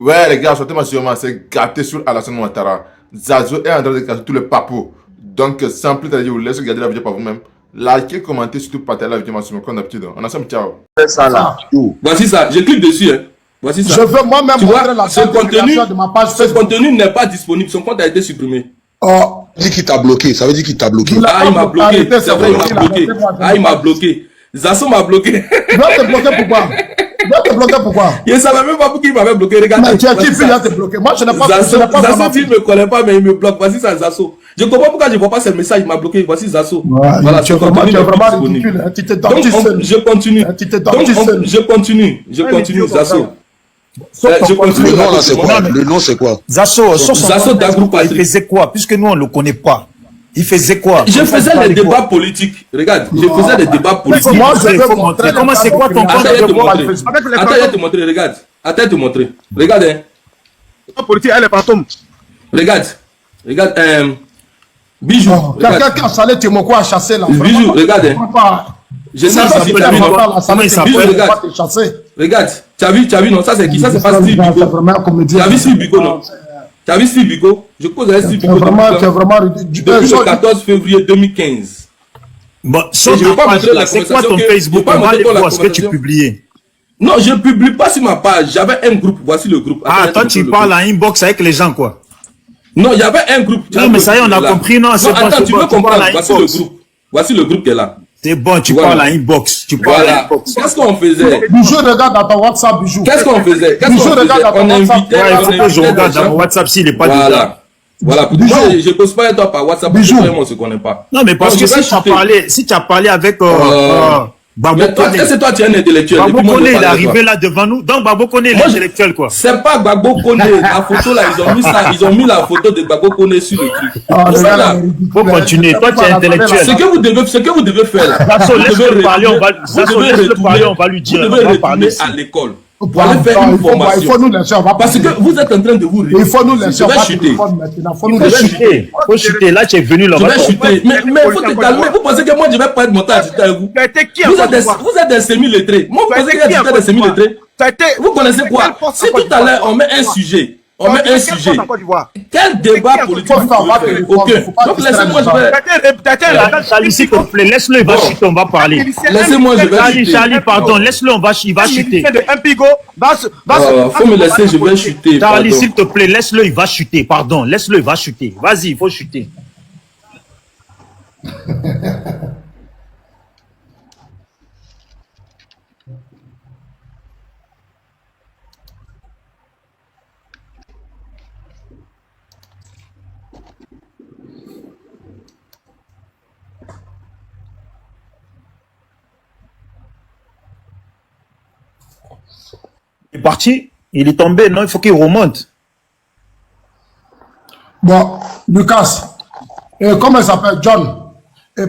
Ouais, les gars, sortez-moi sûrement, c'est gâté sur Alassane Ouattara. Zazo est en train de casser tous les papous. Donc, sans plus tarder, vous laissez regarder la vidéo par vous-même. Likez, commentez, surtout partagez la vidéo maximum, comme d'habitude. On ensemble, ciao. Ça là. Voici ça, je clique dessus. Hein. Voici ça. Je veux moi-même montrer la ce contenu, de ma page ce contenu n'est pas disponible. Son compte a été supprimé. Oh, il dit qu'il t'a bloqué. Ça veut dire qu'il t'a bloqué. Ah, il m'a bloqué. C'est vrai, il m'a bloqué. Ah, il m'a bloqué. Zasso m'a bloqué. Il va te bloquer pourquoi? Il va te bloquer pourquoi? Je ne savais même pas pour qui il m'avait bloqué. Regarde. Mais tu as qui il va te bloquer? Moi, je n'ai pas. Zasso, il ne me connaît pas, mais il me bloque. Voici ça, Zasso. Je comprends pourquoi je ne vois pas ce message. Il m'a bloqué. Voici Zasso. Voilà, tu es vraiment ridicule. Tu t'es donc, je continue. Je continue, Zasso. Le nom là, c'est quoi? Le nom, c'est quoi? Zasso d'Agroupa, il faisait quoi? Puisque nous, on ne le connaît pas. Il faisait quoi? Je faisais les débats politiques. Regarde, je faisais les débats politiques. Comment c'est quoi ton compte? Attends, je vais te montrer, regarde. Attends, je te montrer. Regarde, hein. Politique, elle est fantôme. Regarde. Bijou. Quelqu'un qui a salé Timoko a chassé là. Bijou, regarde, hein. Je sais pas si tu as vu, non. Regarde, tu as vu, non. Ça, c'est qui? Ça, c'est pas Steve Biko. Tu as vu Steve Biko, non? Tu as vu Steve Biko? Je cause avec Steve Biko depuis le 14 février 2015. Bon, c'est quoi ton Facebook? On va aller voir ce que tu publiais. Non, je ne publie pas sur ma page. J'avais un groupe. Voici le groupe. Ah, toi, tu parles en inbox avec les gens, quoi. Non, il y avait un groupe. Non, mais ça y est, on a compris. Non, c'est bon. Attends, tu veux comprendre? Voici le groupe. Voici le groupe qui est là. C'est bon, tu parles en inbox. Voilà. Qu'est-ce qu'on faisait? Bijou, regarde dans ton WhatsApp, Bijou. Qu'est-ce qu'on faisait? On invitait. il faut que je regarde dans mon WhatsApp s'il n'est pas dedans. Voilà. Moi, je ne pose pas toi par WhatsApp. Bijou. On ne se connaît pas. Non, mais parce que si tu as parlé avec Babo Kone. C'est toi, tu es un intellectuel. Babo Kone, il est arrivé là devant nous. Donc, Babo Kone, il est intellectuel, quoi. C'est pas Babo Kone. La photo là, ils ont mis la photo de Babo Kone sur le truc. Faut continuer. Toi, tu es intellectuel. Ce que vous devez faire là. Zasso, laisse-le parler, on va lui dire. Vous devez retourner à l'école. Pour aller faire une formation. Il faut nous laisser, parce que vous êtes en train de vous rire. Il faut nous laisser. Je vais chuter. Faut chuter. Là, tu es venu là. Je vais chuter. Mais il faut te calmer. Vous pensez que moi, je ne vais pas être monté à chuter avec vous? Vous êtes des semi-lettrés. Moi, vous pensez que je suis des semi-lettrés? Vous connaissez quoi? Si tout à l'heure, on met un sujet. Quel débat politique vous pouvez faire? Aucun. Donc laissez-moi, je vais... Charlie, s'il te plaît, laisse-le, il va chuter, on va parler. Laissez-moi, je vais chuter. Charlie, pardon, laisse-le, il va chuter. Faut me laisser, je vais chuter. Charlie, s'il te plaît, laisse-le, il va chuter. Pardon, laisse-le, il va chuter. Vas-y, il faut chuter. Il est parti, il est tombé, non, il faut qu'il remonte. Bon, Lucas, comment il s'appelle? John.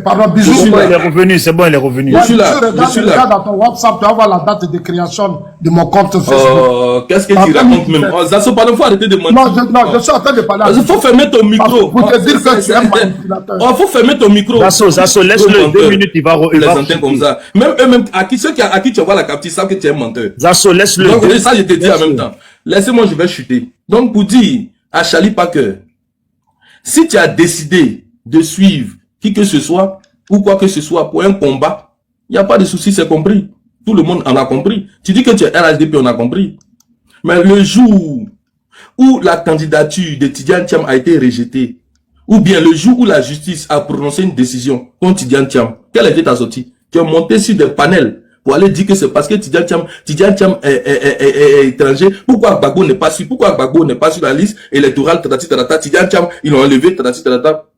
Pardon, Bijou. Il est revenu, c'est bon, il est revenu. Je suis là. Regarde dans ton WhatsApp, tu vas voir la date de création de mon compte Facebook. Qu'est-ce que tu racontes même? Zasso, pardon, il faut arrêter de mentir. Non, je suis en train de parler. Il faut fermer ton micro. Pour te dire que tu es un manipulateur. Il faut fermer ton micro. Zasso, laisse-le 2 minutes, il va les antennes comme ça. Même eux-mêmes, ceux à qui tu envoies la capture, savent que tu es un menteur. Zasso, laisse-le. Donc, ça, je te dis en même temps. Laissez-moi, je vais chuter. Donc, pour dire à Charlie Parker, si tu as décidé de suivre qui que ce soit, ou quoi que ce soit, pour un combat, il n'y a pas de souci, c'est compris. Tout le monde en a compris. Tu dis que tu es RHDP, on a compris. Mais le jour où la candidature de Tidiane Thiam a été rejetée, ou bien le jour où la justice a prononcé une décision contre Tidiane Thiam, quelle était ta sortie? Tu es monté sur des panels pour aller dire que c'est parce que Tidiane Thiam est étranger. Pourquoi Gbagbo n'est pas sur, la liste électorale, Tidiane Thiam, ils l'ont enlevé,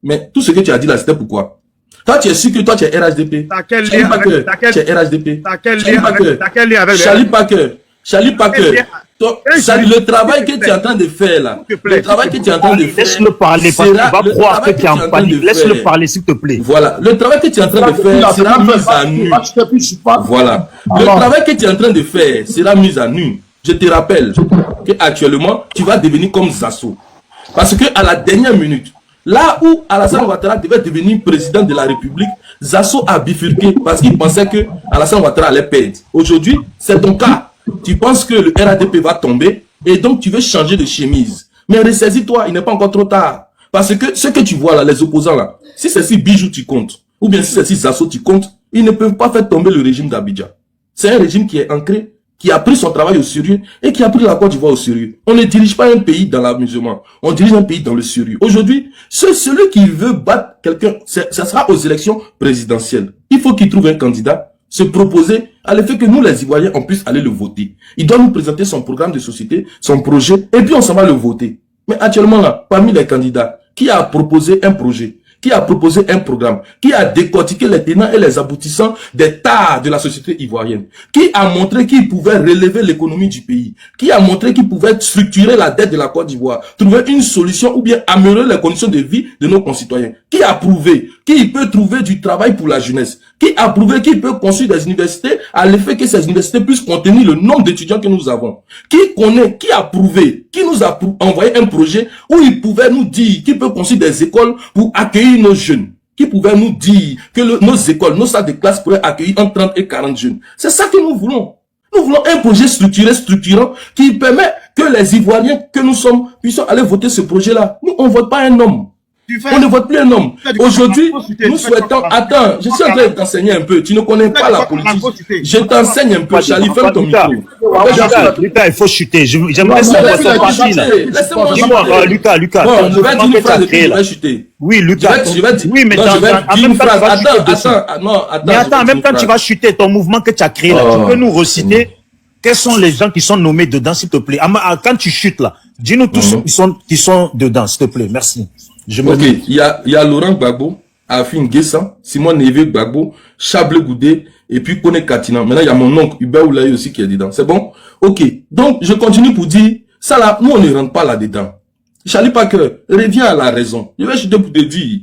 mais tout ce que tu as dit là, c'était pourquoi? Toi, tu es sûr que toi, tu es RHDP. Tu es RHDP. Charlie Parker. Le travail que tu es en train de faire là, laisse-le parler parce qu'il va croire que tu es en panique. Laisse-le parler, s'il te plaît. Voilà. Le travail que tu es en train de faire sera mis à nu. Voilà. Le travail que tu es en train de faire sera mis à nu. Je te rappelle qu'actuellement, tu vas devenir comme Zasso. Parce que à la dernière minute, là où Alassane Ouattara devait devenir président de la République, Zasso a bifurqué parce qu'il pensait que Alassane Ouattara allait perdre. Aujourd'hui, c'est ton cas. Tu penses que le RADP va tomber Et donc, tu veux changer de chemise. Mais ressaisis-toi, il n'est pas encore trop tard. Parce que ce que tu vois là, les opposants là, si c'est si Bijou tu comptes, ou bien si c'est si Zasso tu comptes, ils ne peuvent pas faire tomber le régime d'Abidjan. C'est un régime qui est ancré, qui a pris son travail au sérieux et qui a pris la Côte d'Ivoire au sérieux. On ne dirige pas un pays dans l'amusement, on dirige un pays dans le sérieux. Aujourd'hui, celui qui veut battre quelqu'un, ça sera aux élections présidentielles. Il faut qu'il trouve un candidat, se proposer à l'effet que nous les Ivoiriens, on puisse aller le voter. Il doit nous présenter son programme de société, son projet, et puis on s'en va le voter. Mais actuellement là, parmi les candidats, qui a proposé un projet, qui a proposé un programme, qui a décortiqué les tenants et les aboutissants des tares de la société ivoirienne, qui a montré qu'il pouvait relever l'économie du pays, qui a montré qu'il pouvait structurer la dette de la Côte d'Ivoire, trouver une solution ou bien améliorer les conditions de vie de nos concitoyens, qui a prouvé qu'il peut trouver du travail pour la jeunesse, qui a prouvé qu'il peut construire des universités à l'effet que ces universités puissent contenir le nombre d'étudiants que nous avons, qui connaît, qui a prouvé, qui nous a envoyé un projet où il pouvait nous dire qu'il peut construire des écoles pour accueillir nos jeunes, qui pouvait nous dire que nos écoles, nos salles de classe pourraient accueillir entre 30 et 40 jeunes. C'est ça que nous voulons. Nous voulons un projet structuré, structurant, qui permet que les Ivoiriens que nous sommes puissent aller voter ce projet-là. Nous, on ne vote pas un homme. On ne vote plus un homme. Aujourd'hui, nous souhaitons... Attends, je suis en train de t'enseigner un peu. Tu ne connais pas la politique. Je t'enseigne un peu. Charlie, ferme ton micro. Lucas, il faut chuter. J'aimerais savoir ton parti là. Dis-moi, Lucas. Bon, je vais dire une phrase et puis je vais chuter. Oui, Lucas. Oui, mais en même temps, en même temps, tu vas chuter ton mouvement que tu as créé là. Tu peux nous reciter quels sont les gens qui sont nommés dedans, s'il te plaît. Quand tu chutes là, dis-nous tous ceux qui sont dedans, s'il te plaît. Merci. Ok, il y a Laurent Gbagbo, Afin Guessan, Simon Neve Gbagbo, Chable Goudé, et puis Kone Katina. Maintenant, il y a mon oncle, Hubert Oulaye aussi qui est dedans. C'est bon? Ok. Donc, je continue pour dire, ça là, nous, on ne rentre pas là-dedans. Charlie Parker, reviens à la raison. Je vais chuter pour te dire,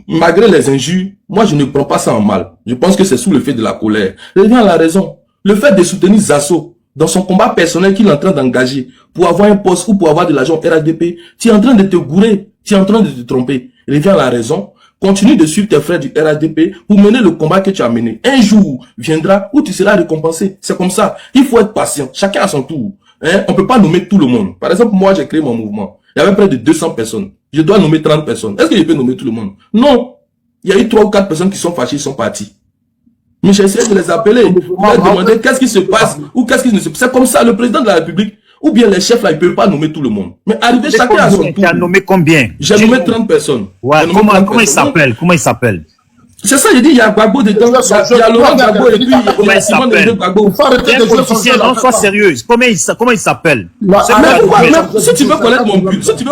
malgré les injures, moi, je ne prends pas ça en mal. Je pense que c'est sous le fait de la colère. Reviens à la raison. Le fait de soutenir Zasso, dans son combat personnel qu'il est en train d'engager pour avoir un poste ou pour avoir de l'argent RHDP, tu es en train de te gourer, tu es en train de te tromper. Reviens à la raison, continue de suivre tes frères du RHDP pour mener le combat que tu as mené. Un jour viendra où tu seras récompensé. C'est comme ça. Il faut être patient. Chacun à son tour. Hein? On peut pas nommer tout le monde. Par exemple, moi, j'ai créé mon mouvement. Il y avait près de 200 personnes. Je dois nommer 30 personnes. Est-ce que je peux nommer tout le monde? Non. Il y a eu 3 ou 4 personnes qui sont fâchées, ils sont partis. Mais j'ai essayé de les appeler, de leur demander qu'est-ce qui se passe ou qu'est-ce qui ne se passe. C'est comme ça, le président de la République, ou bien les chefs là, ils ne peuvent pas nommer tout le monde. Mais arriver chacun à son tour. Tu as nommé combien? J'ai nommé 30 personnes. Ouais, comment il s'appelle? Comment il s'appelle? C'est ça, j'ai dit, il y a Gbagbo dedans, il y a Laurent Gbagbo et puis il y a Simon Neve Gbagbo. Non, sois sérieuse. Comment il s'appelle? Si tu veux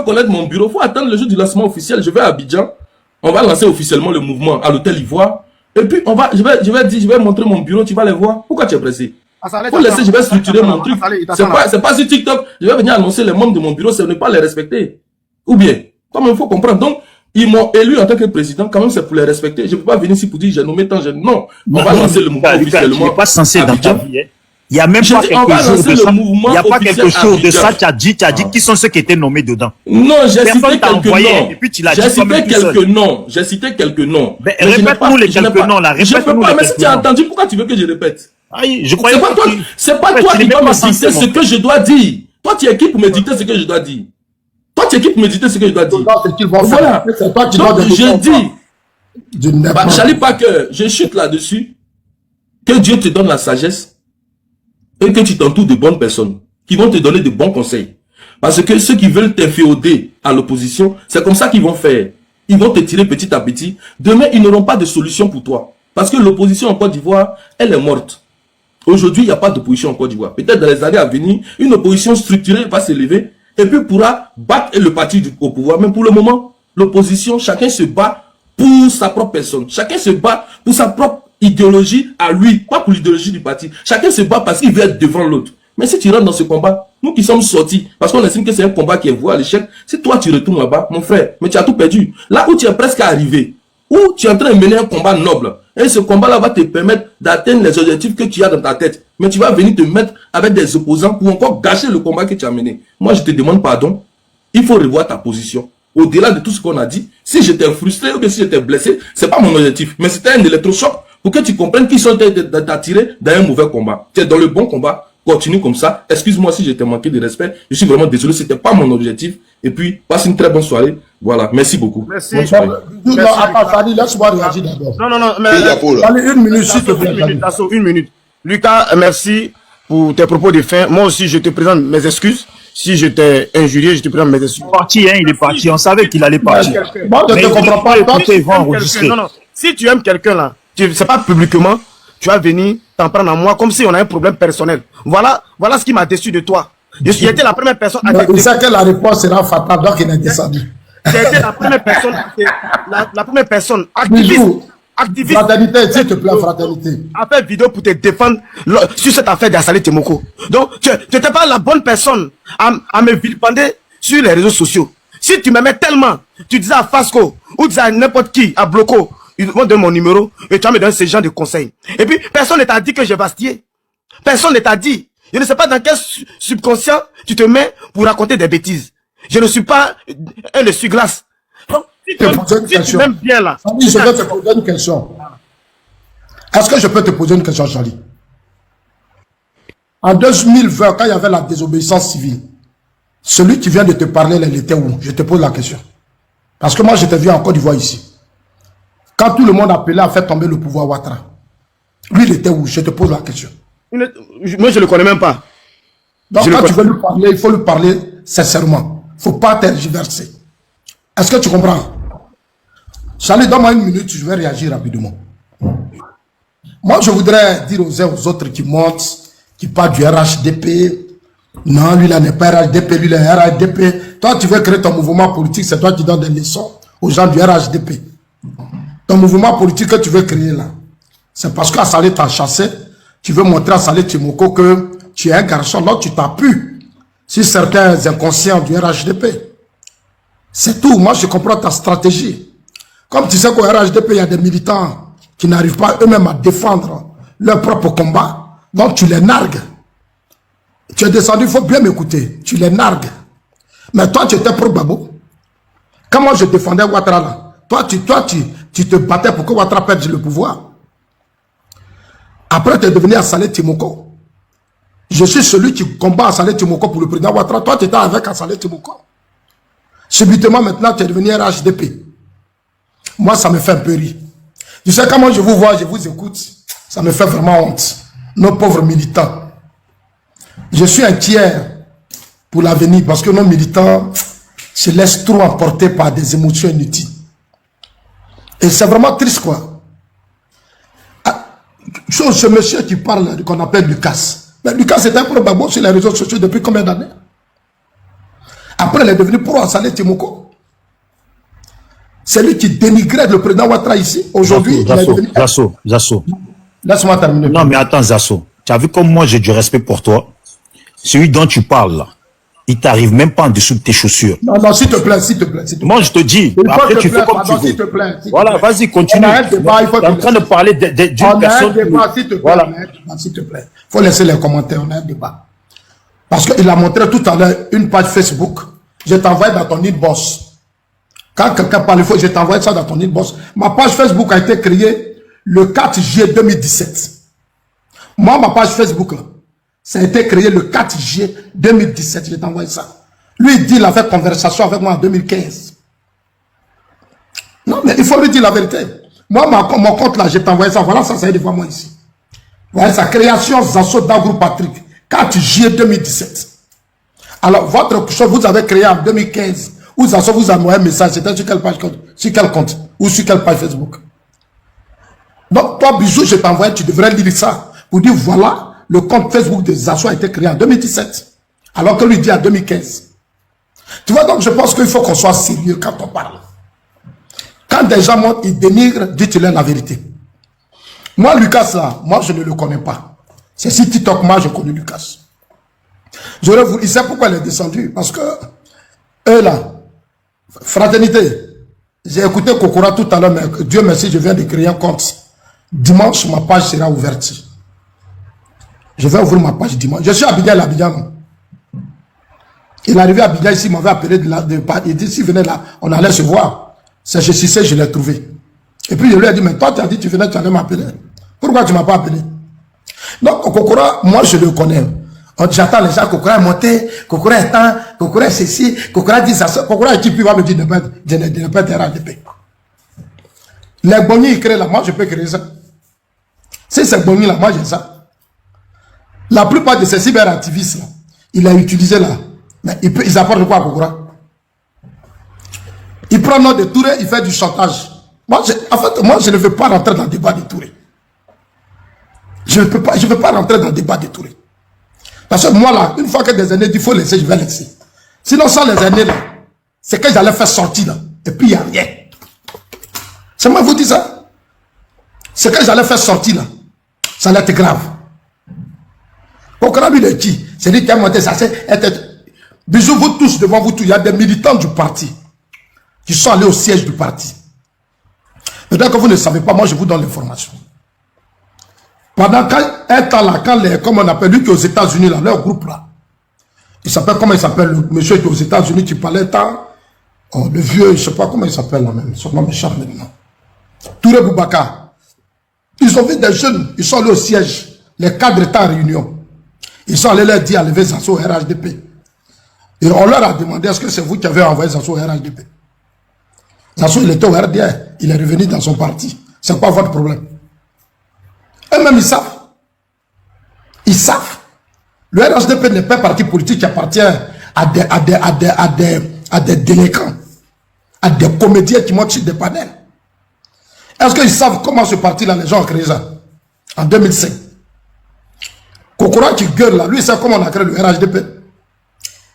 connaître mon bureau, il faut attendre le jour du lancement officiel. Je vais à Abidjan. On va lancer officiellement le mouvement à l'hôtel Ivoire. Et puis, je vais montrer mon bureau, tu vas les voir. Pourquoi tu es pressé? Faut laisser, je vais structurer mon truc. C'est pas sur TikTok. Je vais venir annoncer les membres de mon bureau, ce n'est pas les respecter. Ou bien, comme il faut comprendre. Donc, ils m'ont élu en tant que président, quand même, c'est pour les respecter. Je ne peux pas venir ici pour dire, j'ai nommé tant, non. On va lancer le mouvement officiellement. Tu n'es pas censé dans ta vie. Il n'y a même pas quelque chose de ça. Il n'y a pas quelque chose de ça. Tu as dit qui sont ceux qui étaient nommés dedans. Non, j'ai cité quelques noms. Et puis tu l'as dit. J'ai cité quelques noms. Répète-nous les quelques noms là. Je peux pas, mais si tu as entendu, pourquoi tu veux que je répète? C'est pas toi qui dois me dicter ce que je dois dire. Toi, tu es qui pour me dicter ce que je dois dire? Toi, tu es qui pour me dicter ce que je dois dire? Voilà. Donc, je dis, Charlie Parker, je chute là-dessus. Que Dieu te donne la sagesse. Et que tu t'entoures de bonnes personnes qui vont te donner de bons conseils. Parce que ceux qui veulent t'inféoder à l'opposition, c'est comme ça qu'ils vont faire. Ils vont te tirer petit à petit. Demain, ils n'auront pas de solution pour toi. Parce que l'opposition en Côte d'Ivoire, elle est morte. Aujourd'hui, il n'y a pas d'opposition en Côte d'Ivoire. Peut-être dans les années à venir, une opposition structurée va s'élever et puis pourra battre le parti au pouvoir. Mais pour le moment, l'opposition, chacun se bat pour sa propre personne. Chacun se bat pour sa propre idéologie à lui, pas pour l'idéologie du parti. Chacun se bat parce qu'il veut être devant l'autre. Mais si tu rentres dans ce combat, nous qui sommes sortis, parce qu'on estime que c'est un combat qui est voué à l'échec, si toi tu retournes là-bas, mon frère, mais tu as tout perdu. Là où tu es presque arrivé, où tu es en train de mener un combat noble, et ce combat-là va te permettre d'atteindre les objectifs que tu as dans ta tête. Mais tu vas venir te mettre avec des opposants pour encore gâcher le combat que tu as mené. Moi, je te demande pardon. Il faut revoir ta position. Au-delà de tout ce qu'on a dit, si j'étais frustré ou bien si j'étais blessé, c'est pas mon objectif. Mais c'était un électrochoc pour que tu comprennes qu'ils sont attirés dans un mauvais combat. Tu es dans le bon combat. continue comme ça. Excuse-moi si j'ai manqué de respect. Je suis vraiment désolé, c'était pas mon objectif. Et puis, passe une très bonne soirée. Voilà, merci beaucoup. Merci. Non, attends, Sali, laisse-moi réagir d'abord. Non, mais... Allez, une minute, s'il te plaît. Une minute. Lucas, merci pour tes propos de fin. Moi aussi, je te présente mes excuses. Si je t'ai injurié, je te présente mes excuses. Il est parti, on savait qu'il allait partir. Moi, je ne te comprends pas. Non. Si tu aimes quelqu'un là, c'est pas publiquement, tu vas venir t'en prendre à moi comme si on a un problème personnel. Voilà ce qui m'a déçu de toi. J'étais la première personne à il sait que la réponse sera fatale, donc il est descendu. J'ai été la première personne, la première personne activiste. Fraternité, s'il te plaît, fraternité. A fait vidéo pour te défendre sur cette affaire d'Assali Temoko. Donc, tu n'étais pas la bonne personne à me vilipender sur les réseaux sociaux. Si tu m'aimais tellement, tu disais à Fasco ou disais à n'importe qui, à Bloco, ils vont donner mon numéro et tu vas me donner ce genre de conseils. Et puis, personne ne t'a dit que j'ai bastillé. Personne ne t'a dit. Je ne sais pas dans quel subconscient tu te mets pour raconter des bêtises. Je ne suis pas un essuie-glace. Si tu m'aimes bien là. Charlie, je vais te poser une question. Est-ce que je peux te poser une question, Charlie? En 2020, quand il y avait la désobéissance civile, celui qui vient de te parler, il était où? Je te pose la question. Parce que moi, je te vu en Côte d'Ivoire ici. Quand tout le monde appelait à faire tomber le pouvoir Ouattara, lui, il était où? Je te pose la question. Moi, je ne le connais même pas. Donc, quand tu veux lui parler, il faut lui parler sincèrement. Il ne faut pas tergiverser. Est-ce que tu comprends? Charlie, donne-moi une minute, je vais réagir rapidement. Moi, je voudrais dire aux uns aux autres qui montent, qui parlent du RHDP. Non, lui, là n'est pas RHDP, lui, il est RHDP. Toi, tu veux créer ton mouvement politique, c'est toi qui donnes des leçons aux gens du RHDP. Ton mouvement politique que tu veux créer là, c'est parce qu'Assali t'a chassé. Tu veux montrer à Assali Temoko que tu es un garçon, là tu t'appuies sur certains inconscients du RHDP. C'est tout. Moi, je comprends ta stratégie. Comme tu sais qu'au RHDP, il y a des militants qui n'arrivent pas eux-mêmes à défendre leur propre combat. Donc, tu les nargues. Tu es descendu, il faut bien m'écouter. Tu les nargues. Mais toi, tu étais pro Babo. Quand moi, je défendais Ouattara là, toi, tu te battais pour que Ouattara perde le pouvoir. Après, tu es devenu Assali Temoko. Je suis celui qui combat Assali Temoko pour le président Ouattara. Toi, tu étais avec Assali Temoko. Subitement, maintenant, tu es devenu RHDP. Moi, ça me fait un peu rire. Tu sais, comment je vous vois, je vous écoute, ça me fait vraiment honte. Nos pauvres militants. Je suis un tiers pour l'avenir parce que nos militants se laissent trop emporter par des émotions inutiles. Et c'est vraiment triste, quoi. Ce monsieur qui parle, qu'on appelle Lucas. Mais Lucas, c'est un pro-Babo sur les réseaux sociaux depuis combien d'années? Après, il est devenu pro-Assali Temoko. C'est lui qui dénigrait le président Ouattara ici. Aujourd'hui, il est devenu... Zasso. Laisse-moi terminer. Non, mais attends, Zasso. Tu as vu comme moi, j'ai du respect pour toi. Celui dont tu parles, là, il t'arrive même pas en dessous de tes chaussures. Non, s'il te plaît. Moi, je te dis, après, tu fais comme tu veux. Voilà, vas-y, continue. Tu es en train de parler d'une personne... Voilà. S'il te plaît. Il faut laisser les commentaires, on a un débat. Parce qu'il a montré tout à l'heure une page Facebook. Je t'envoie dans ton inbox. Quand quelqu'un parle, je t'envoie ça dans ton inbox. Ma page Facebook a été créée le 4 juillet 2017. Moi, ma page Facebook, là, ça a été créé le 4 juillet 2017. Je t'envoie ça. Lui, il dit qu'il a fait conversation avec moi en 2015. Non, mais il faut lui dire la vérité. Moi, mon compte là, je t'envoie ça. Voilà, ça est devant moi ici. Voilà sa création Zasso Dagrou Patrick. 4 juillet 2017. Alors, votre chose, vous avez créé en 2015. Où Zasso vous a envoyé un message. C'était sur quelle page, sur quel compte? Ou sur quelle page Facebook? Donc, toi, Bijou, je t'envoie, tu devrais lire ça. Pour dire, voilà, le compte Facebook de Zasso a été créé en 2017. Alors que lui dit en 2015. Tu vois, donc je pense qu'il faut qu'on soit sérieux quand on parle. Quand des gens montent, ils dénigrent, dites-leur la vérité. Moi, Lucas, là, moi, je ne le connais pas. C'est si TikTok, moi, je connais Lucas. J'aurais voulu, il sait pourquoi il est descendu. Parce que, eux, là, fraternité, j'ai écouté Kokora tout à l'heure, mais Dieu merci, je viens de créer un compte. Dimanche, ma page sera ouverte. Je vais ouvrir ma page dimanche. Je suis à Abidjan. Il est arrivé à Abidjan ici, il m'avait appelé il dit, s'il venait là, on allait se voir. C'est je sais, je l'ai trouvé. Et puis, je lui ai dit, mais toi, tu as dit, tu venais, tu allais m'appeler. Pourquoi tu ne m'as pas appelé? Donc, Kokora, moi, je le connais. J'attends les gens, Kokora est monté, Kokora est temps, Kokora est ceci, Kokora dit ça, Kokora est qui puis va me dire de ne pas être RHDP. Les bonnies, ils créent là, moi je peux créer ça. Si c'est bonnies là, moi j'ai ça. La plupart de ces cyberactivistes là, il a utilisé là, mais ils apportent quoi à Kokora? Il prend le nom de Touré, il fait du chantage. Moi, je ne veux pas rentrer dans le débat de Touré. Je ne veux pas rentrer dans le débat de Touré. Parce que moi, là, une fois que des années, il faut laisser, je vais laisser. Sinon, sans les années, là, c'est que j'allais faire sortir, là. Et puis, il n'y a rien. C'est moi qui vous dis ça. C'est que j'allais faire sortir, là. Ça allait être grave. Kokora, lui, le qui? C'est lui qui a monté ça. Bisous, vous tous, devant vous tous, il y a des militants du parti qui sont allés au siège du parti. Peut-être que vous ne savez pas, moi, je vous donne l'information. Pendant un temps là, quand les, comme on appelle lui qui est aux États-Unis, là, leur groupe là, il s'appelle, comment il s'appelle, le monsieur qui est aux États-Unis, qui parlait tant, oh, le vieux, je ne sais pas comment il s'appelle là même, son nom m'échappe maintenant. Touré Boubacar. Ils ont vu des jeunes, ils sont allés au siège, les cadres étaient en réunion. Ils sont allés leur dire, enlever Zasso au RHDP. Et on leur a demandé, est-ce que c'est vous qui avez envoyé Zasso au RHDP? Zasso, il était au RDR, il est revenu dans son parti. C'est quoi votre problème? Eux-mêmes, ils savent. Ils savent. Le RHDP n'est pas un parti politique qui appartient à des délinquants, à des comédiens qui montent sur des panels. Est-ce qu'ils savent comment ce parti-là, les gens ont créé ça? En 2005. Kokora qui gueule là, lui, il sait comment on a créé le RHDP.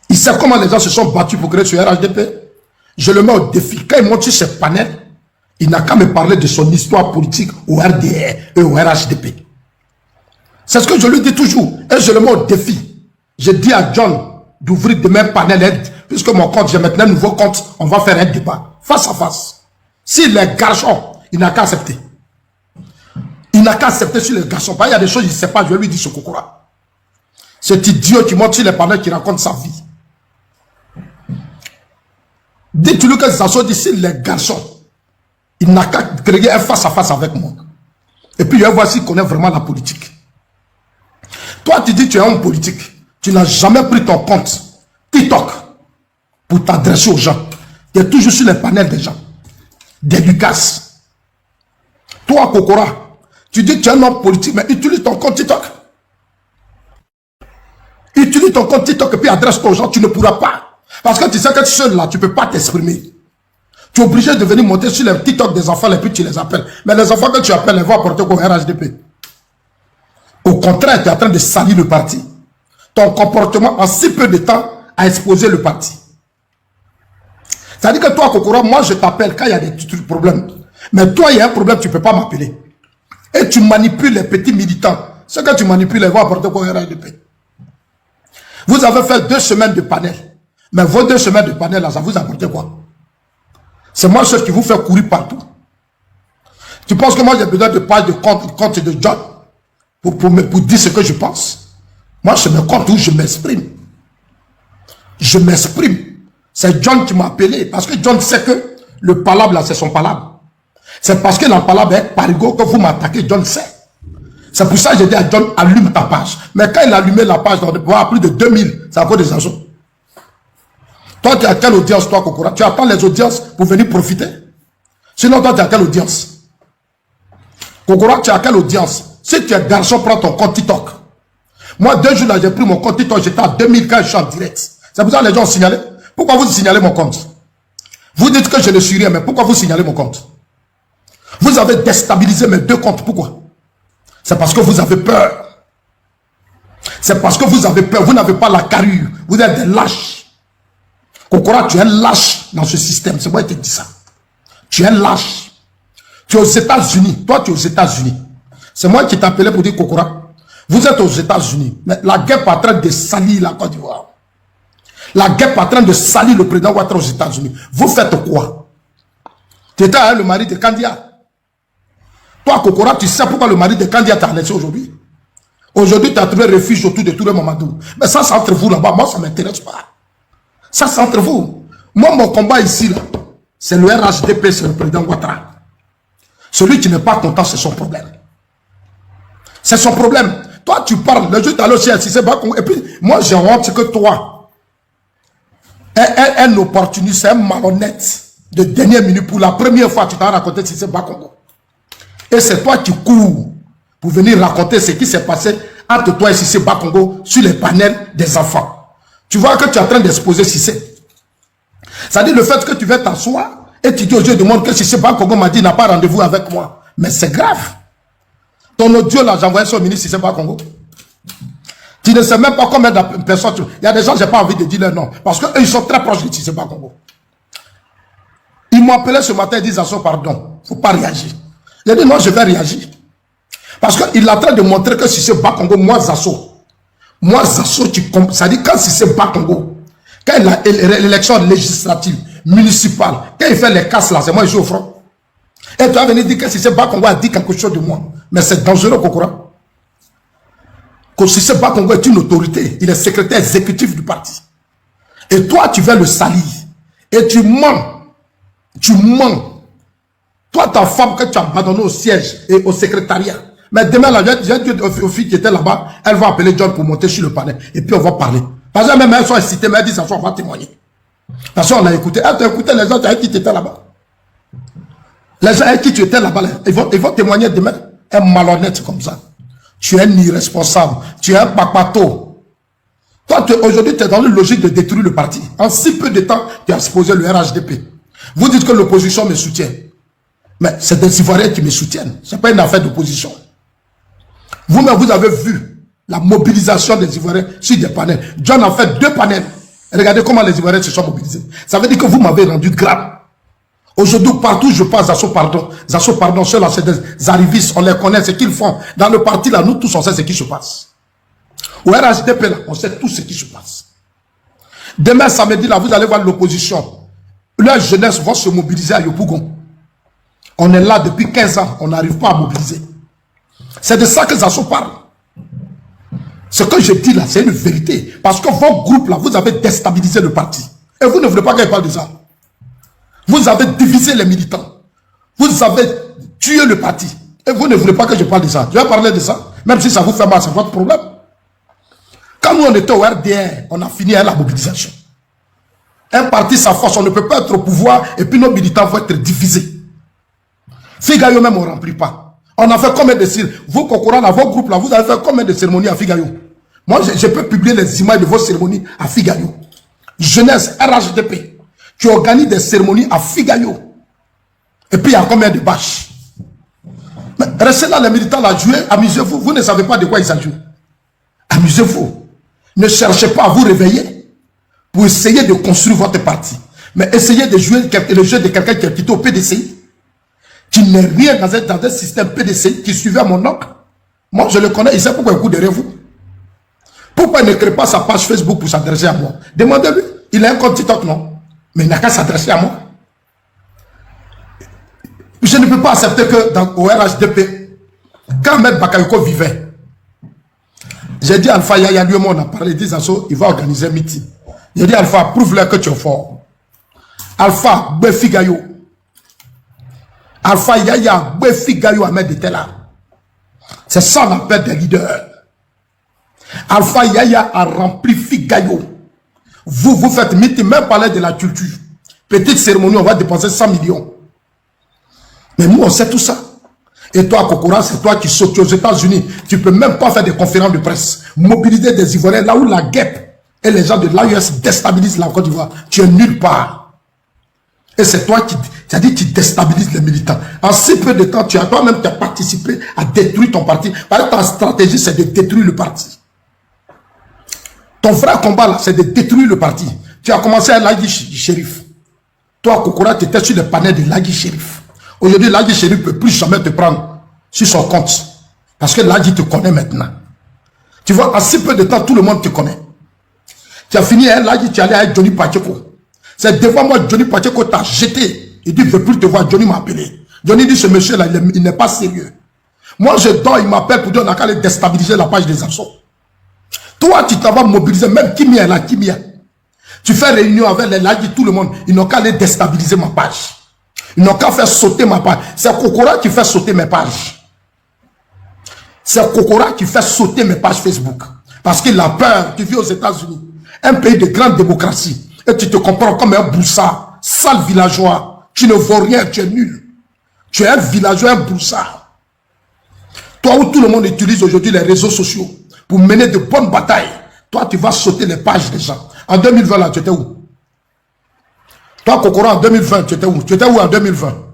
Il sait comment les gens se sont battus pour créer ce RHDP. Je le mets au défi. Quand il monte sur ces panels, il n'a qu'à me parler de son histoire politique au RDR et au RHDP. C'est ce que je lui dis toujours. Et je le mets au défi. Je dis à John d'ouvrir demain panel, puisque mon compte, j'ai maintenant un nouveau compte, on va faire un débat, face à face. S'il est garçon, il n'a qu'à accepter. Il n'a qu'à accepter sur les garçons. Il y a des choses, il ne sait pas, je vais lui dire ce Kokora. Cet idiot qui monte sur les panels, qui raconte sa vie. Dites-lui que ça soit d'ici les garçons. Il n'a qu'à créer un face-à-face avec moi. Et puis, je vais voir s'il connaît vraiment la politique. Toi, tu dis que tu es un homme politique. Tu n'as jamais pris ton compte TikTok pour t'adresser aux gens. Tu es toujours sur les panels des gens. Des Lucas. Toi, Kokora, tu dis que tu es un homme politique, mais utilise ton compte TikTok. Utilise ton compte TikTok et puis adresse-toi aux gens. Tu ne pourras pas. Parce que tu sais que seul là, tu ne peux pas t'exprimer. Tu es obligé de venir monter sur les TikTok des enfants et puis tu les appelles. Mais les enfants que tu appelles, ils vont apporter quoi au RHDP. Au contraire, tu es en train de salir le parti. Ton comportement en si peu de temps a exposé le parti. C'est-à-dire que toi, Kokora, moi je t'appelle quand il y a des problèmes. Mais toi, il y a un problème, tu ne peux pas m'appeler. Et tu manipules les petits militants. Ce que tu manipules, ils vont apporter quoi au RHDP. Vous avez fait 2 semaines de panel. Mais vos 2 semaines de panel, là, ça vous apporte quoi? C'est moi seul qui vous fait courir partout. Tu penses que moi j'ai besoin de pages de compte de John pour dire ce que je pense? Moi je me compte où je m'exprime. Je m'exprime. C'est John qui m'a appelé parce que John sait que le palabre là c'est son palabre. C'est parce que la palabre est parigo que vous m'attaquez, John sait. C'est pour ça que j'ai dit à John, allume ta page. Mais quand il a allumé la page, on va à plus de 2000, c'est encore des argent. Toi, tu as quelle audience, toi, Kokora? Tu attends les audiences pour venir profiter? Sinon, toi, tu as quelle audience? Kokora, tu as quelle audience? Si tu es garçon, prends ton compte TikTok. Moi, 2 jours là, j'ai pris mon compte TikTok, j'étais à 2000 quand je suis en direct. C'est pour ça que les gens ont signalé. Pourquoi vous signalez mon compte? Vous dites que je ne suis rien, mais pourquoi vous signalez mon compte? Vous avez déstabilisé mes 2 comptes, pourquoi? C'est parce que vous avez peur. C'est parce que vous avez peur, vous n'avez pas la carrure, vous êtes des lâches. Kokora, tu es lâche dans ce système. C'est moi qui te dis ça. Tu es lâche. Tu es aux États-Unis. Toi, tu es aux États-Unis. C'est moi qui t'ai appelé pour dire Kokora. Vous êtes aux États-Unis. Mais la guerre est en train de salir la Côte d'Ivoire. La guerre est en train de salir le président Ouattara aux États-Unis. Vous faites quoi? Tu étais avec le mari de Kandia. Toi, Kokora, tu sais pourquoi le mari de Kandia t'a laissé aujourd'hui? Aujourd'hui, tu as trouvé refuge autour de Touré Mamadou. Mais ça, c'est entre vous là-bas. Moi, ça ne m'intéresse pas. Ça, c'est entre vous. Moi, mon combat ici, là, c'est le RHDP, c'est le président Ouattara. Celui qui n'est pas content, c'est son problème. C'est son problème. Toi, tu parles, le jour tu as le chien, si c'est pas Congo. Et puis, moi, j'ai honte que toi, un opportuniste, un malhonnête de dernière minute, pour la première fois, tu t'as raconté si c'est pas Congo. Et c'est toi qui cours pour venir raconter ce qui s'est passé entre toi et Cissé Bakongo sur les panels des enfants. Tu vois que tu es en train d'exposer Cissé. C'est-à-dire le fait que tu viens t'asseoir et tu dis aux yeux du monde que Cissé Bakongo m'a dit il n'a pas rendez-vous avec moi. Mais c'est grave. Ton audio là, j'ai envoyé sur le ministre Cissé Bakongo. Tu ne sais même pas combien de personnes. Il y a des gens, je n'ai pas envie de dire leur nom. Parce qu'eux, ils sont très proches de Cissé Bakongo. Ils m'ont appelé ce matin et disent pardon. Il ne faut pas réagir. J'ai dit non, je vais réagir. Parce qu'il est en train de montrer que si c'est Bakongo, moi Zasso, ça dit quand si c'est Bakongo, quand il a l'élection législative, municipale, quand il fait les casses là, c'est moi qui suis au front. Et tu vas venir dire que si c'est Bakongo a dit quelque chose de moi. Mais c'est dangereux, Kokora. Que si c'est Bakongo est une autorité, il est secrétaire exécutif du parti. Et toi, tu veux le salir. Et tu mens. Tu mens. Toi, ta femme que tu as abandonnée au siège et au secrétariat. Mais demain, j'ai dit aux filles qui étaient là-bas, elles vont appeler John pour monter sur le panel. Et puis on va parler. Parce que même elles sont incitées, mais elles disent, on va témoigner. Parce qu'on a écouté. Elles t'ont écouté les gens avec qui tu étais là-bas. Les gens avec qui tu étais là-bas, ils vont témoigner demain. Un malhonnête comme ça. Tu es un irresponsable. Tu es un papato. Toi, aujourd'hui, tu es dans une logique de détruire le parti. En si peu de temps, tu as exposé le RHDP. Vous dites que l'opposition me soutient. Mais c'est des Ivoiriens qui me soutiennent. Ce n'est pas une affaire d'opposition. Vous-même, vous avez vu la mobilisation des Ivoiriens sur des panels. John a fait 2 panels. Regardez comment les Ivoiriens se sont mobilisés. Ça veut dire que vous m'avez rendu grave. Aujourd'hui, partout je passe, Zasso pardon, ceux-là, c'est des arrivistes, on les connaît, ce qu'ils font. Dans le parti, là, nous tous, on sait ce qui se passe. Au RHDP, là, on sait tout ce qui se passe. Demain, samedi, là, vous allez voir l'opposition. Leur jeunesse va se mobiliser à Yopougon. On est là depuis 15 ans, on n'arrive pas à mobiliser. C'est de ça que Zasso parle. Ce que je dis là, c'est une vérité. Parce que vos groupes là, vous avez déstabilisé le parti. Et vous ne voulez pas qu'il parle de ça. Vous avez divisé les militants. Vous avez tué le parti. Et vous ne voulez pas que je parle de ça. Je vais parler de ça. Même si ça vous fait mal, c'est votre problème. Quand nous on était au RDR, on a fini à la mobilisation. Un parti, sa force, on ne peut pas être au pouvoir et puis nos militants vont être divisés. Figayo même, on ne remplit pas. On a fait combien de cérémonies? Vous, Kokora, dans vos groupes là, vous avez fait combien de cérémonies à Figayo? Moi, je peux publier les images de vos cérémonies à Figayo. Jeunesse, RHDP, qui organise des cérémonies à Figayo. Et puis, il y a combien de bâches? Mais restez là, les militants là, jouez, amusez-vous. Vous ne savez pas de quoi ils s'agissent. Amusez-vous. Ne cherchez pas à vous réveiller pour essayer de construire votre parti. Mais essayez de jouer le jeu de quelqu'un qui est quitté au PDCI, qui n'est rien dans un système PDCI, qui suivait mon oncle. Moi, je le connais, il sait pourquoi il court derrière vous. Pourquoi il ne crée pas sa page Facebook pour s'adresser à moi? Demandez-lui. Il a un compte TikTok, non? Mais il n'a qu'à s'adresser à moi. Je ne peux pas accepter que au RHDP, quand Ahmed Bakayoko vivait, j'ai dit Alpha Yaya, lui et moi on a parlé, dit Zasso, il va organiser un meeting. J'ai dit Alpha, prouve-leur que tu es fort. Alpha, Befigayo. Alpha Yaya, Befigayo, Ahmed était là. C'est ça l'appel des leaders. Alpha Yaya a rempli Figayo. Vous faites meeting, même parler de la culture. Petite cérémonie, on va dépenser 100 millions. Mais nous, on sait tout ça. Et toi, Kokora, c'est toi qui sautes aux États-Unis. Tu ne peux même pas faire des conférences de presse. Mobiliser des Ivoiriens là où la guêpe et les gens de l'AUS déstabilisent la Côte d'Ivoire. Tu es nulle part. Et c'est toi qui tu déstabilises les militants. En si peu de temps, tu as toi-même participé à détruire ton parti. Parce que ta stratégie, c'est de détruire le parti. Ton vrai combat, là, c'est de détruire le parti. Tu as commencé à Lagui Shérif. Toi, Kokora, tu étais sur le panel de Lagui Shérif. Aujourd'hui, Lagui Shérif ne peut plus jamais te prendre sur son compte. Parce que Lagui te connaît maintenant. Tu vois, en si peu de temps, tout le monde te connaît. Tu as fini, hein, Lagui, tu es allé avec Johnny Pacheco. C'est devant moi, Johnny Pacheco t'a jeté. Il dit, je ne veux plus te voir. Johnny m'a appelé. Johnny dit, ce monsieur-là, il n'est pas sérieux. Moi, je dors, il m'appelle pour dire, on a qu'à aller déstabiliser la page des Zasso. Toi, tu t'en vas mobiliser, même Kimia là, Kimia. Tu fais réunion avec les Lagui, tout le monde. Ils n'ont qu'à aller déstabiliser ma page. Ils n'ont qu'à faire sauter ma page. C'est Kokora qui fait sauter mes pages. C'est Kokora qui fait sauter mes pages Facebook. Parce qu'il a peur. Tu vis aux États-Unis, un pays de grande démocratie, et tu te comprends comme un broussard, sale villageois. Tu ne vaux rien, tu es nul. Tu es un villageois, un broussard. Toi où tout le monde utilise aujourd'hui les réseaux sociaux pour mener de bonnes batailles, toi tu vas sauter les pages des gens. En 2020 là, tu étais où? Toi Kokora en 2020, tu étais où? Tu étais où en 2020?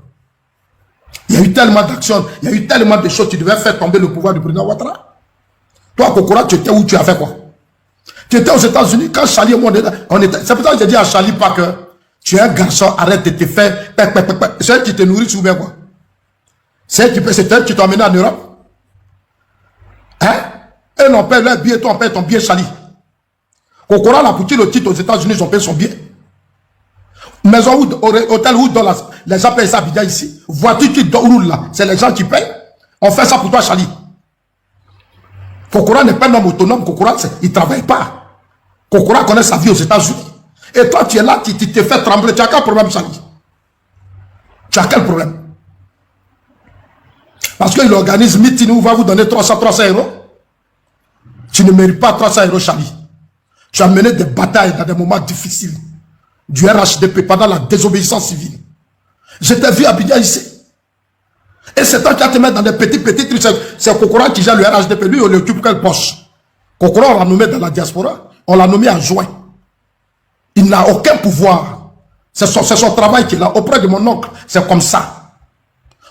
Il y a eu tellement d'actions, il y a eu tellement de choses, tu devais faire tomber le pouvoir du président Ouattara. Toi Kokora, tu étais où? Tu as fait quoi? Tu étais aux États-Unis quand Charlie et moi on était. C'est pour ça que j'ai dit à Charlie Parker, tu es un garçon, arrête de te faire. C'est elle qui te nourrit ou bien quoi? C'est elle qui t'a emmené en Europe? Hein? Et on paie leur billet, toi on paie ton billet Charlie. Kokora, la poutine, le titre aux États-Unis, ils ont payé son billet. Maison où, hôtel où dans les gens payent ça bien ici. Voiture qui roule là, c'est les gens qui payent. On fait ça pour toi Charlie. Kokora n'est pas un homme autonome, Kokora il ne travaille pas. Kokora connaît sa vie aux États-Unis. Et toi tu es là, tu te fais trembler. Tu as quel problème Charlie? Tu as quel problème? Parce qu'il organise meeting où va vous donner 300 euros. Tu ne mérites pas 300 euros Charlie. Tu as mené des batailles dans des moments difficiles. Du RHDP pendant la désobéissance civile. Je t'ai vu à Abidjan ici. Et c'est toi qui vas te mettre dans des petits trucs. C'est Kokora qui gère le RHDP. Lui, on l'occupe quelle poche? Kokora, on l'a nommé dans la diaspora. On l'a nommé en juin. Il n'a aucun pouvoir. C'est son travail qu'il a auprès de mon oncle. C'est comme ça.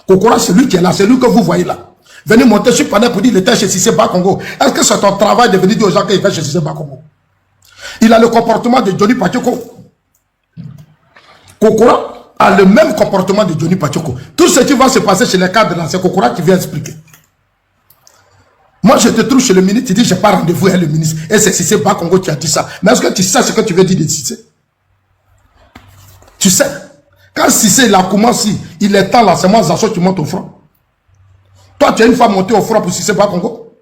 Kokora, c'est lui qui est là. C'est lui que vous voyez là. Venez monter sur panel pour dire qu'il était chez Cissé Bakongo. Est-ce que c'est ton travail de venir dire aux gens qu'il fait chez Cissé Bakongo? Il a le comportement de Johnny Pachoko. Kokora a le même comportement de Johnny Pachoko. Tout ce qui va se passer chez les cadres là, c'est Kokora qui vient expliquer. Moi, je te trouve chez le ministre, tu dis, je n'ai pas rendez-vous avec le ministre. Et c'est Cissé Bakongo qui a dit ça. Mais est-ce que tu sais ce que tu veux dire de Cissé? Tu sais, quand Cissé, il a commencé, il est temps là, c'est moi, Zasso, tu montes au front. Toi, tu as une fois monté au front pour Cissé Bakongo.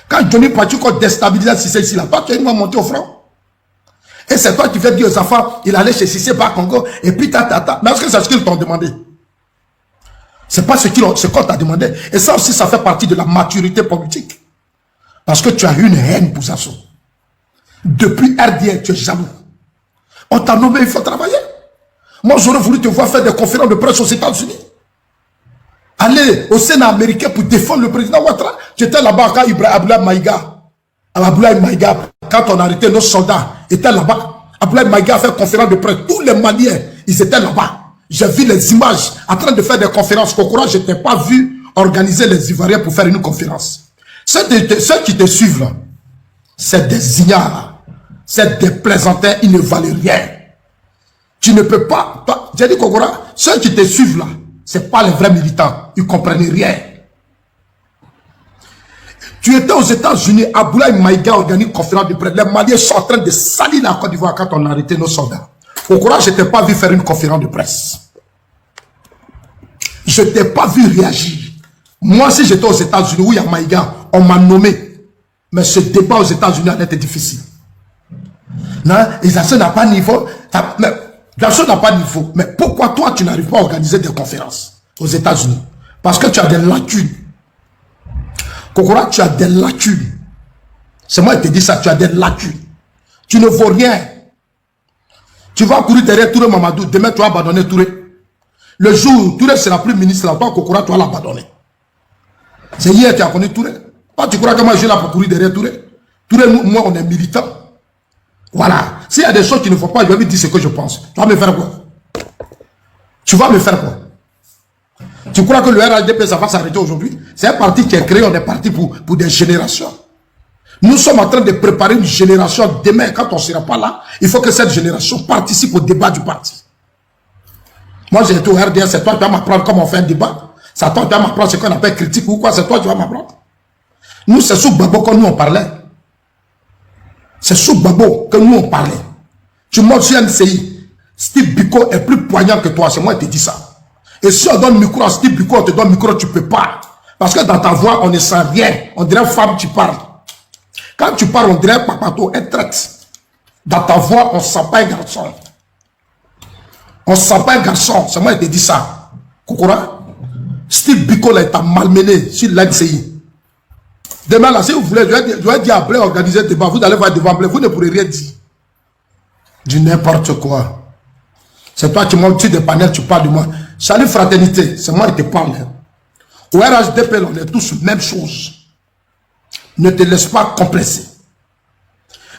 Quand Johnny Pachoko déstabilise Cissé ici, là, toi, tu as une fois monté au front. Et c'est toi qui fais dire aux enfants, il allait chez Cissé Bakongo, et puis tata. Mais est-ce que c'est ce qu'ils t'ont demandé? C'est pas ce qu'on t'a demandé. Et ça aussi, ça fait partie de la maturité politique. Parce que tu as une haine pour Zasso. Depuis RDN, tu es jaloux. On t'a nommé, il faut travailler. Moi, j'aurais voulu te voir faire des conférences de presse aux États-Unis. Aller au Sénat américain pour défendre le président Ouattara. J'étais là-bas quand Abdoulaye Maïga, quand on a arrêté nos soldats, était là-bas. Abdoulaye Maïga a fait conférence de presse. Tous les Maliens, ils étaient là-bas. J'ai vu les images en train de faire des conférences. Kokora, je n'ai pas vu organiser les Ivoiriens pour faire une conférence. Ceux qui te suivent là, c'est des ignares. C'est des plaisantins, ils ne valent rien. Tu ne peux pas... J'ai dit Kokora, ceux qui te suivent là, ce n'est pas les vrais militants. Ils ne comprennent rien. Tu étais aux États-Unis, Abdoulaye Maïga organise une conférence de presse. Les Maliens sont en train de salir la Côte d'Ivoire quand on a arrêté nos soldats. Au courage, je ne t'ai pas vu faire une conférence de presse. Je ne t'ai pas vu réagir. Moi, si j'étais aux États-Unis, où il y a Maïga, on m'a nommé. Mais ce débat aux États-Unis a été difficile. Non, Isaacson n'a pas de niveau. Jackson n'a pas de niveau. Mais pourquoi toi, tu n'arrives pas à organiser des conférences aux États-Unis? Parce que tu as des lacunes. Kokora, tu as des lacunes. C'est moi qui te dis ça, tu as des lacunes. Tu ne vaux rien. Tu vas courir derrière Touré Mamadou. Demain, tu vas abandonner Touré. Le jour où Touré sera plus ministre, là, toi, Kokora, tu vas l'abandonner. C'est hier que tu as connu Touré. Toi, tu crois que moi, je suis là pour courir derrière Touré? Touré, moi, on est militants. Voilà. S'il y a des choses qui ne font pas, je vais lui dire ce que je pense. Tu vas me faire quoi? Tu vas me faire quoi? Tu crois que le RHDP, ça va s'arrêter aujourd'hui? C'est un parti qui est créé, on est parti pour des générations. Nous sommes en train de préparer une génération. Demain, quand on ne sera pas là, il faut que cette génération participe au débat du parti. Moi, j'ai été au RDS, c'est toi qui vas m'apprendre comment on fait un débat. C'est toi qui vas m'apprendre ce qu'on appelle critique ou quoi, c'est toi qui vas m'apprendre. Nous, c'est sous Babo que nous on parlait. C'est sous Babo que nous on parlait. Tu montes sur NCI, Steve Biko est plus poignant que toi, c'est moi qui te dis ça. Et si on donne le micro à Steve Biko, on te donne le micro, tu ne peux pas. Parce que dans ta voix, on ne sent rien. On dirait femme, tu parles. Quand tu parles, on dirait papato, elle traite. Dans ta voix, on ne sent pas un garçon. On ne sent pas un garçon. C'est moi qui te dis ça. Kokora, Steve Biko, là, t'a malmené sur l'NCI. Demain, là, si vous voulez, je vais dire après organiser le débat, vous allez voir devant vous ne pourrez rien dire. Du n'importe quoi. C'est toi qui montes des panels, tu parles de moi. Salut fraternité, c'est moi qui te parle. Au RHDP, on est tous même chose. Ne te laisse pas complexer.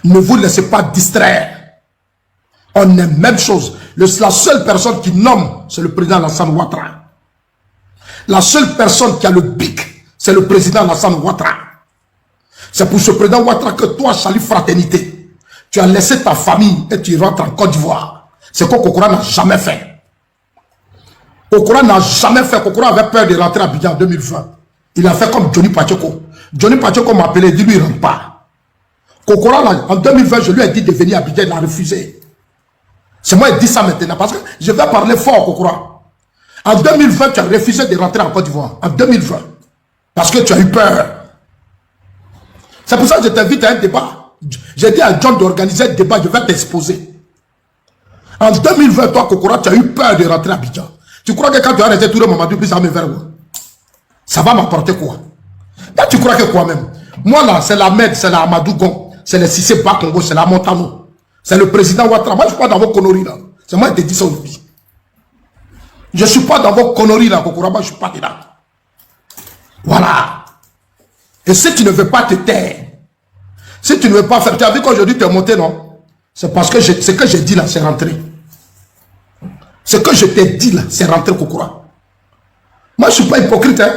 Ne vous laissez pas distraire. On est même chose. La seule personne qui nomme, c'est le président Alassane Ouattara. La seule personne qui a le pic, c'est le président Alassane Ouattara. C'est pour ce président Ouattara que toi, salut fraternité, tu as laissé ta famille et tu rentres en Côte d'Ivoire. C'est quoi Kokora n'a jamais fait. Kokora n'a jamais fait. Kokora avait peur de rentrer à Abidjan en 2020. Il a fait comme Johnny Pacheco. Johnny Pacheco m'a appelé, dit lui, il ne rentre pas. Kokora, en 2020, je lui ai dit de venir à Abidjan, il a refusé. C'est moi qui dis ça maintenant, parce que je vais parler fort, Kokora. En 2020, tu as refusé de rentrer en Côte d'Ivoire. En 2020. Parce que tu as eu peur. C'est pour ça que je t'invite à un débat. J'ai dit à John d'organiser un débat, je vais t'exposer. En 2020, toi, Kokora, tu as eu peur de rentrer à Abidjan. Tu crois que quand tu as arrêté tout le moment, puis ça me vers moi. Ça va m'apporter quoi? Là, tu crois que quoi même? Moi, là, c'est la Med, c'est la Amadou Gon, c'est le Cissé Bakongo, c'est la Montano. C'est le président Ouattara. Moi, je ne suis pas dans vos conneries, là. C'est moi qui te dis ça aujourd'hui. Je ne suis pas dans vos conneries, là, Kokora. Moi, je ne suis pas dedans. Voilà. Et si tu ne veux pas te taire, si tu ne veux pas faire... Tu as vu qu'aujourd'hui, tu es monté, non? C'est parce que ce que j'ai dit, là, c'est rentré. Ce que je t'ai dit, là, c'est rentré, Kokora. Moi, je ne suis pas hypocrite, hein.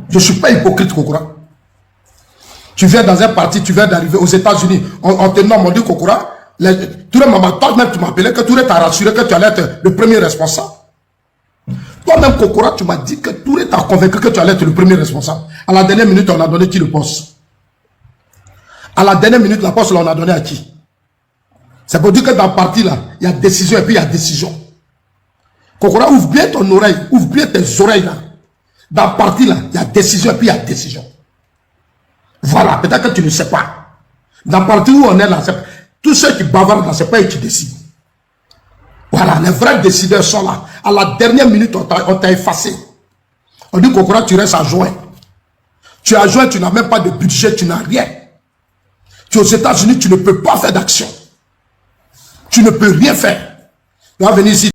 Je ne suis pas hypocrite, Kokora. Tu viens dans un parti, tu viens d'arriver aux États-Unis, on te nomme, on dit Kokora. Toi-même, tu m'appelais que Touré t'a rassuré que tu allais être le premier responsable. Toi-même, Kokora, tu m'as dit que Touré t'a convaincu que tu allais être le premier responsable. À la dernière minute, on a donné qui le poste? À la dernière minute, la poste, là, on a donné à qui? C'est pour dire que dans le parti, là, il y a décision et puis il y a décision. Kokora, ouvre bien ton oreille, ouvre bien tes oreilles, là. Dans le parti, là, il y a décision et puis il y a décision. Voilà, peut-être que tu ne sais pas. Dans le parti où on est là, tous ceux qui bavardent là, ce n'est pas eux qui décident. Voilà, les vrais décideurs sont là. À la dernière minute, on t'a effacé. On dit Kokora, tu restes à joint. Tu es à joint, tu n'as même pas de budget, tu n'as rien. Tu es aux États-Unis, tu ne peux pas faire d'action. Tu ne peux rien faire. Tu vas venir ici.